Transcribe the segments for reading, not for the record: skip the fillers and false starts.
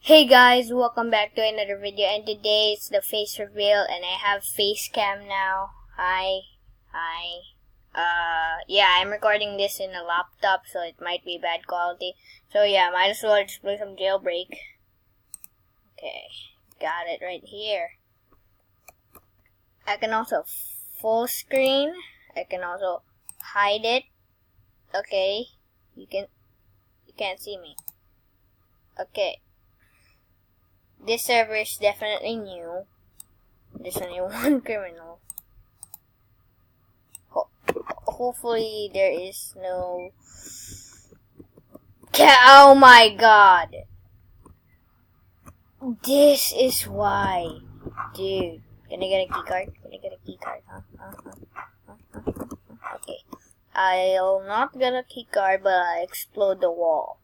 Hey guys, welcome back to another video, and today it's the face reveal and I have face cam now. Hi. Yeah, I'm recording this in a laptop, so it might be bad quality. So yeah, might as well just play some Jailbreak. Okay, got it right here. I can also full screen. I can also hide it. Okay, you can't see me. Okay. This server is definitely new. There's only one criminal. Hopefully there is no... Oh my god! This is why. Dude. Can I get a keycard? Okay. I'll not get a keycard, but I'll explode the wall.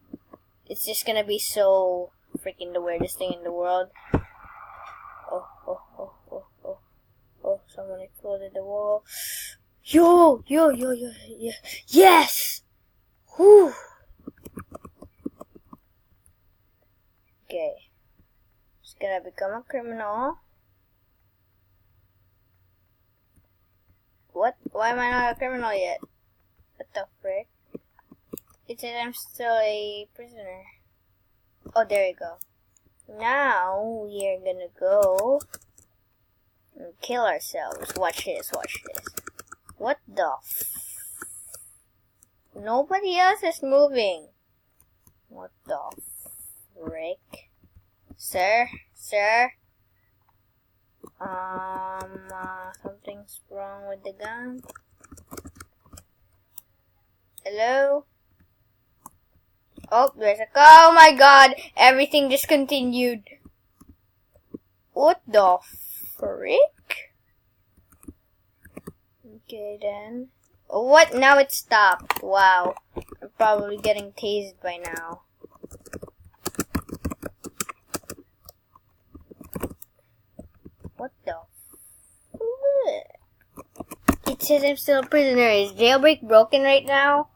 It's just gonna be so... freaking the weirdest thing in the world. Oh, someone exploded the wall. Yo, yes! Whew. Okay. Just gonna become a criminal. What? Why am I not a criminal yet? What the frick? It says I'm still a prisoner. Oh, there you go. Now, we are gonna go and kill ourselves. Watch this. What the Nobody else is moving. What the frick? Sir? Something's wrong with the gun. Hello? Oh, there's a... Oh my god! Everything discontinued. What the frick? Okay then. Oh, what? Now it stopped. Wow. I'm probably getting tased by now. What the frick? It says I'm still a prisoner. Is Jailbreak broken right now?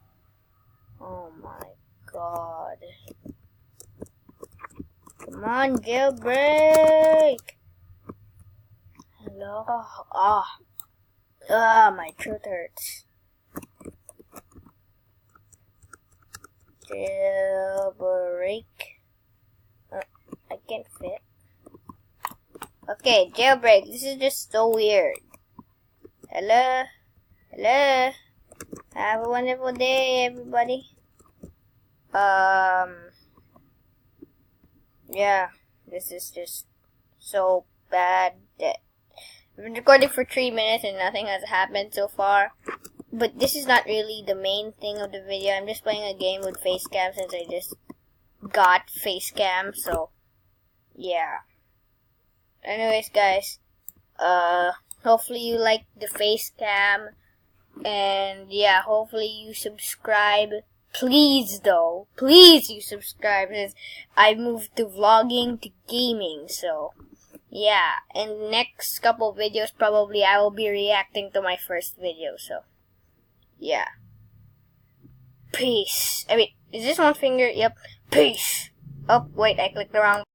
Oh my god. Come on, Jailbreak! Hello? My throat hurts. Jailbreak. I can't fit. Okay, Jailbreak. This is just so weird. Hello? Have a wonderful day, everybody. Yeah, this is just so bad that I've been recording for 3 minutes and nothing has happened so far. But this is not really the main thing of the video. I'm just playing a game with Facecam since I just got Facecam, so yeah. Anyways, guys, hopefully you like the Facecam, and yeah, hopefully you subscribe. Please you subscribe, because I moved to vlogging to gaming, so yeah. In the next couple videos, probably I will be reacting to my first video, so yeah. Peace. I mean, is this one finger? Yep. Peace. Oh, wait, I clicked the wrong